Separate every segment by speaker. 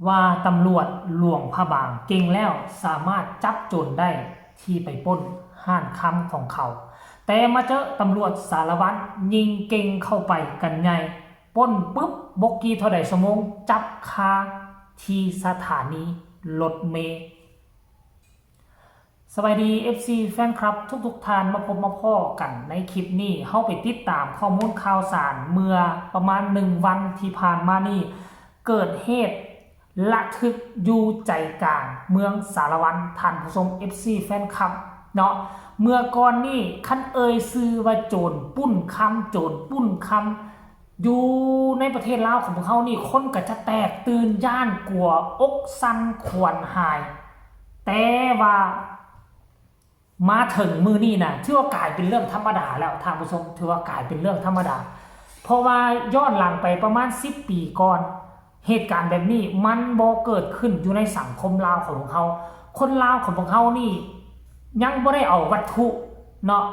Speaker 1: ว่าตำรวจหลวงพระบางเก่งแล้วสามารถจับโจรได้ที่ไปปล้นห้านค้ำของเขา แต่มาเจอตำรวจสารวัตรยิงเก่งเข้าไปกันใหญ่ปล้นปุ๊บบกกี้เท่าใดสมงจับคาที่สถานีรถเมล์สวัสดี FC แฟนคลับทุกท่านมาพบมาพ่อกันในคลิปนี้เข้าไปติดตามข้อมูลข่าวสารเมื่อประมาณ1 วันที่ผ่านมานี่เกิดเหตุระทึกอยู่ใจกลางเมืองสารวันท่านผู้ชม FC แฟนคลับเนาะเมื่อก่อนนี่คันซื้อว่าโจรปุ้นคำโจรปุ้นคำอยู่ในประเทศลาวของพวกเขานี่คนก็จะแตกตื่นย่านกลัวอกสั่นขวัญหาย แต่ว่ามาถึงมือนี่นะถือว่ากลายเป็นเรื่องธรรมดาแล้วท่านผู้ชมถือว่ากลายเป็นเรื่องธรรมดาเพราะว่าย้อนหลังไปประมาณ10 ปีก่อนเหตุการณ์แบบนี้มันบ่เกิดขึ้นอยู่ในสังคมลาวของพวกเขาคนลาวของพวกเขานี่ยังบ่ได้เอาวัตถุเนาะ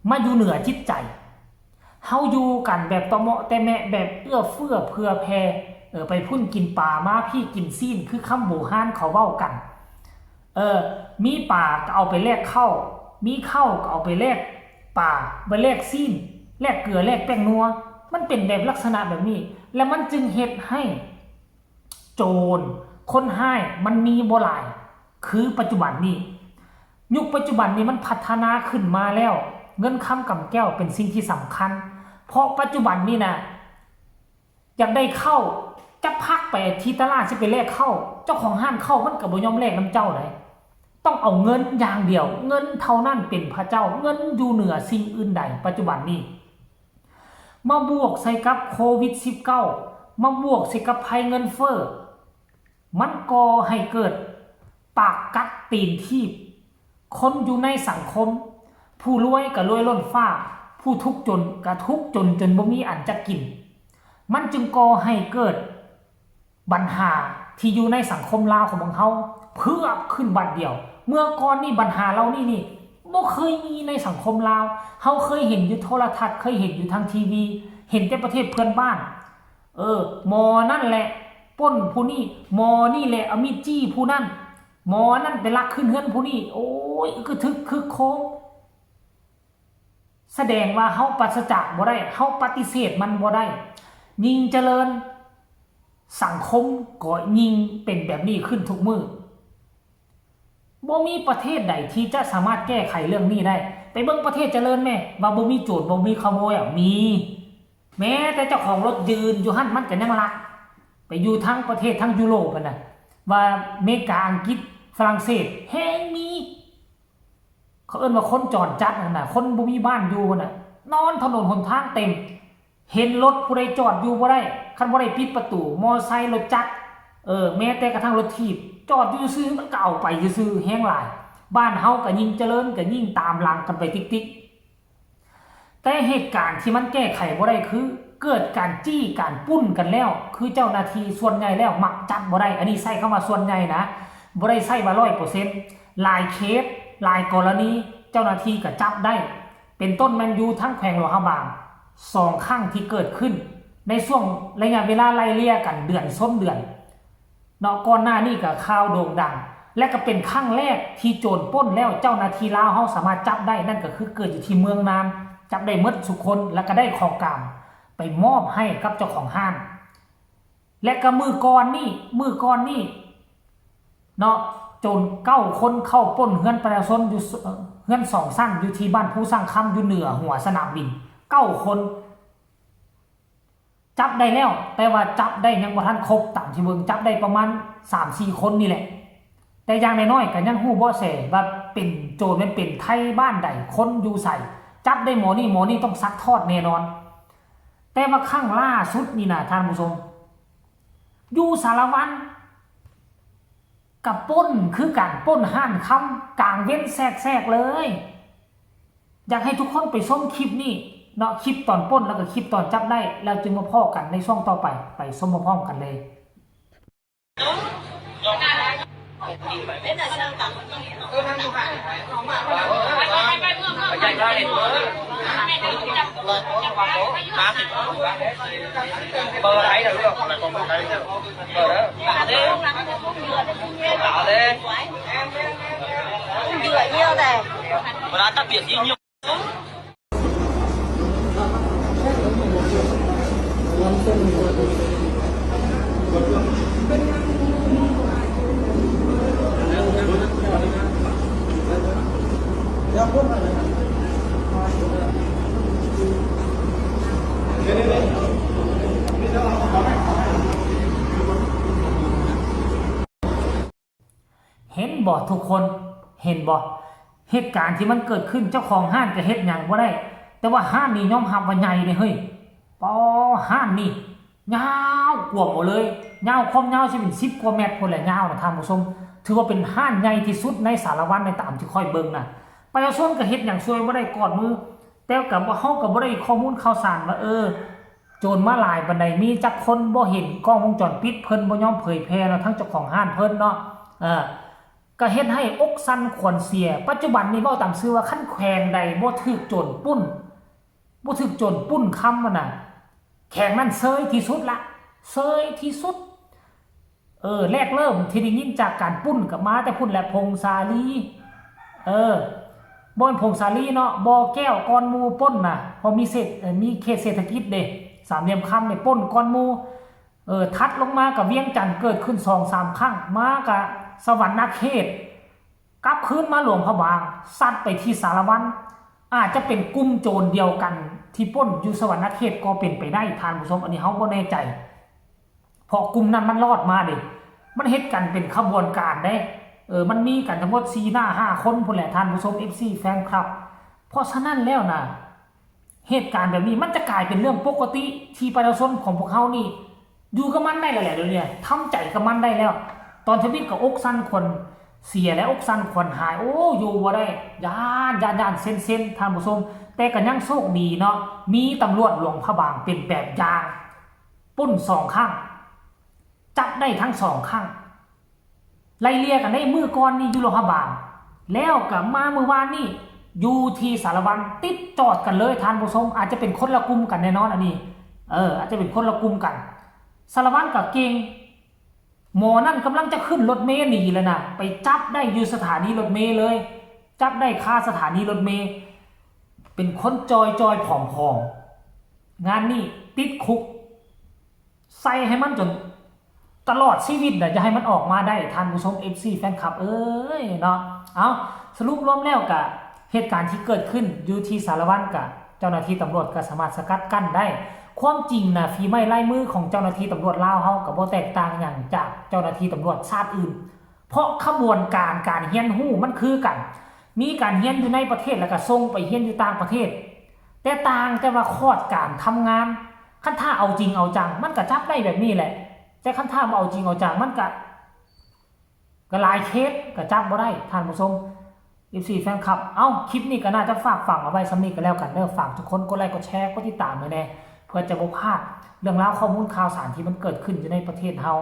Speaker 1: มาอยู่เหนือจิตใจเฮาอยู่กันแบบตะเหมาะแต่แมะแบบเอื้อเฟื้อเผื่อแผ่ไปพุ่นกินปลามาพี่กินซีนคือคำโบราณเขาเว้ากันมีป่าก็เอาไปแลกข้าวมีข้าวก็เอาไปแลกป่าไปแลกซีนแลกเกลือแลกแป้งนัวมันเป็นแบบลักษณะแบบนี้แล้วมันจึงเฮ็ดให้โจรคนให้มันมีบ่หลายคือปัจจุบันนี้ยุคปัจจุบันนี้มันพัฒนาขึ้นมาแล้วเงินคำกำแก้วเป็นสิ่งที่สำคัญเพราะปัจจุบันนี้นะอยากได้เข้าจะพักไปที่ตลาดสิไปแลกเข้าเจ้าของห้างเข้ามันก็บ่ยอมแลกน้ำเจ้าเลยต้องเอาเงินอย่างเดียวเงินเท่านั้นเป็นพระเจ้าเงินอยู่เหนือสิ่งอื่นใดปัจจุบันนี้มาบวกใส่กับโควิด -19 มาบวกใส่กับภัยเงินเฟ้อมันก่อให้เกิดปากกัดตีนทีบคนอยู่ในสังคมผู้รวยก็รวยล้นฟ้าผู้ทุกข์จนก็ทุกข์จนบ่มีอันจะกินมันจึงก่อให้เกิดปัญหาที่อยู่ในสังคมลาวของเขาเพื่อขึ้นบัดเดียวเมื่อก่อนนี่ปัญหาเรานี่บ่เคยมีในสังคมลาวเขาเคยเห็นอยู่โทรทัศน์เคยเห็นอยู่ทางทีวีเห็นแต่ประเทศเพื่อนบ้านหมอนั่นแหละป้นผู้นี้หมอนี่แหละเอามีดจี้ผู้นั้นหมอนั่นไปลักขึ้นเฮือนผู้นี้โอ้ยคือทึกคือโค้งแสดงว่าเขาปราศจากบ่ได้เขาปฏิเสธมันบ่ได้ยิ่งเจริญสังคมก็ยิ่งเป็นแบบนี้ขึ้นทุกมือบ่มีประเทศใดที่จะสามารถแก้ไขเรื่องนี้ได้ไปเบิ่งประเทศเจริญแม่ว่าบ่มีโจรบ่มีขโมยมีแม้แต่เจ้าของรถยืนอยู่หั่นมันก็ยังลักไปอยู่ทั้งประเทศทั้งยุโรปน่ะว่าอเมริกาอังกฤษฝรั่งเศสแฮงมีเขาเอิ้นว่าคนจรจัดนั่นน่ะคนบ่มีบ้านอยู่น่ะนอนถนนหนทางเต็มเห็นรถผู้ใดจอดอยู่บ่ได้คันบ่ได้ปิดประตูมอไซค์รถจักรแม้แต่กระทั่งรถถีบจอดอยู่ซื่อมันก็เอาไปซื่อแห้งหลายบ้านเฮาก็ยิ่งเจริญก็ยิ่งตามหลังกันไปติ๊กๆแต่เหตุการณ์ที่มันแก้ไขบ่ได้คือเกิดการจี้การปุ้นกันแล้วคือเจ้าหน้าที่ส่วนใหญ่แล้วมักจับบ่ได้อันนี้ใช้คำว่าส่วนใหญ่นะบ่ได้ใช้ว่า 100% หลายเคสหลายกรณีเจ้าหน้าที่ก็จับได้เป็นต้นแมนยูทั้งแขวงหลวงพระบาง2 ครั้งที่เกิดขึ้นในช่วงระยะเวลาไล่เลี่ยกันเดือนส้นเดือนเนาะก่อนหน้านี้ก็ข่าวโด่งดังและก็เป็นครั้งแรกที่โจรปล้นแล้วเจ้าหน้าที่ลาวเฮาสามารถจับได้นั่นก็คือเกิดอยู่ที่เมืองนามจับได้หมดทุกคนแล้วก็ได้ของกลางไปมอบให้กับเจ้าของห้างและก็มือก่อนนี่เนาะโจร9 คนเข้าปล้นเฮือนประชาชนอยู่เฮือน2 ชั้นอยู่ที่บ้านผู้สร้างคำอยู่เหนือหัวสนามบิน9 คนจับได้แล้วแต่ว่าจับได้ยังบ่ทันครบตามที่เบิ่งจับได้ประมาณ 3-4 คนนี่แหละแต่อย่างน้อยๆก็ยังฮู้บ่แสว่าเป็นโจรมันเป็นไทบ้านใดคนอยู่ใส่จับได้หมอนี่ต้องซักทอดแน่นอนแต่ว่าครั้งล่าสุดนี่นะท่านผู้ชมอยู่สารวัตรกับปล้นคือการปล้นห้านคำกลางเว้นแทรกเลยอยากให้ทุกคนไปชมคลิปนี้เนาะคลิปตอนปล้นแล้วก็คลิปตอนจับได้แล้วจึงมาพ้อกันในช่วงต่อไปชมพร้อมกันเลย
Speaker 2: bơ thấy được không? Là con bơ thấy được. Bơ đó. Tạo lên.
Speaker 3: Dừa nhiều này.
Speaker 2: Mà đã tắt biệt gì nhiều.
Speaker 1: เห็นบ่ทุกคนเห็นบ่เหตุการณ์ที่มันเกิดขึ้นเจ้าของห้างก็เฮ็ดหยังบ่ได้แต่ว่าห้างนี่ยอมรับว่าใหญ่เลยเฮ้ยปอห้างนี่ยาวกว่าหมดเลยยาวความยาวสิเป็น10กว่าเมตรพุ่นแหละยาวนะท่านผู้ชมถือว่าเป็นห้างใหญ่ที่สุดในสารวัตรในตามที่ค่อยเบิ่งน่ะประชาชนก็เฮ็ดหยังช่วยบ่ได้กอดมือแต่ก็บ่เฮาก็บ่ได้ข้อมูลข่าวสารว่าโจรมาหลายปานใดมีจักคนบ่เห็นกล้องวงจรปิดเพิ่นบ่ยอมเผยแพร่เนาะทั้งเจ้าของห้างเพิ่นเนาะก็เฮ็ดให้อกสั่นขวัญเสียปัจจุบันนี้เว้าตามชื่อว่าคันแขวงใดบ่ถูกโจรปุ้นบ่ถูกโจรปุ้นคำมันน่ะแขวงนั้นเซยที่สุดละเซยที่สุดแรกเริ่มที่ได้ยินจากการปุ้นก็มาแต่พุ่นแหละพงศาลีบ่อนพงศาลีเนาะบ่อแก้วก้อนหมู่ป้นน่ะพอมีเขตเศรษฐกิจเด้สามเหลี่ยมคำเนี่ยป้นก้อนหมู่ทัดลงมากับเวียงจันทน์เกิดขึ้น 2-3 ครั้งมากับสวรรณเขตกลับคืนมาหลวงพระบางซัดไปที่สารวัตรอาจจะเป็นกลุ่มโจรเดียวกันที่ป้นอยู่สวรรณเขตก็เป็นไปได้ท่านผู้ชมอันนี้เฮาบ่แน่ใจเพราะกลุ่มนั้นมันรอดมาเด้มันเฮ็ดกันเป็นขบวนการได้มันมีกันทั้งหมด4หน้า5คนพุ่นแหละท่านผู้ชม FC แฟนคลับเพราะฉะนั้นแล้วนะเหตุการณ์แบบนี้มันจะกลายเป็นเรื่องปกติที่ประชาชนของพวกเฮานี่อยู่กับมันได้แล้วแหละเดี๋ยวนี้ทำใจกับมันได้แล้วตอนทวิตกับอกสั้นคนเสียแล้วอกสั้นคนหายอยู่บ่ได้ย่านเส้นท่านผู้ชมแต่ก็ยังโชคดีเนาะมีตำรวจหลวงพระบางเป็นแบบอย่างปุ้น2ครั้งจับได้ทั้ง2ครั้งไล่เลี่ยกันได้มือก่อนนี่อยู่หลวงพระบางแล้วก็มาเมื่อวานนี่อยู่ที่สารวัตรติดจอดกันเลยท่านผู้ชมอาจจะเป็นคนละกลุ่มกันแน่นอนอันนี้อาจจะเป็นคนละกลุ่มกันสารวัตรกับเก่งหมอนั่นกำลังจะขึ้นรถเมล์หนีแล้วนะไปจับได้อยู่สถานีรถเมล์เลยจับได้คาสถานีรถเมล์เป็นคนจอยผอมงานนี้ติดคุกใส่ให้มันจนตลอดชีวิตนะจะให้มันออกมาได้ท่านผู้ชม FC แฟนคลับเนาะเอาสรุปรวมแล้วกับเหตุการณ์ที่เกิดขึ้นอยู่ที่สารวัตรกับเจ้าหน้าที่ตำรวจก็สามารถสกัดกั้นได้ความจริงนะฝีไม้ลายมือของเจ้าหน้าที่ตำรวจลาวเฮาก็บ่แตกต่างอย่างจากเจ้าหน้าที่ตำรวจชาติอื่นเพราะขบวนการเฮียนฮู้มันคือกันมีการเฮียนอยู่ในประเทศแล้วก็ส่งไปเฮียนอยู่ต่างประเทศแต่ต่างแต่ว่าคอร์สการทำงานคันถ้าเอาจริงเอาจังมันก็จับได้แบบนี้แหละแต่คันถ้าบ่เอาจริงเอาจังมันก็หลายเคสก็จับบ่ได้ท่านผู้ชมFC แฟนคลับคลิปนี้ก็น่าจะฝากฝังเอาไว้สำนี้ก็แล้วกันเด้อฝากทุกคนกดไลค์กดแชร์กดติดตามไว้แน่เพื่อจะบ่พลาดเรื่องราวข้อมูลข่าวสารที่มันเกิดขึ้นอยู่ในประเทศเฮา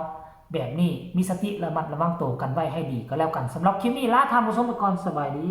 Speaker 1: แบบนี้มีสติระมัดระวังตัวกันไว้ให้ดีก็แล้วกันสำหรับคลิปนี้ลาท่านผู้ชมไปก่อนสบายดี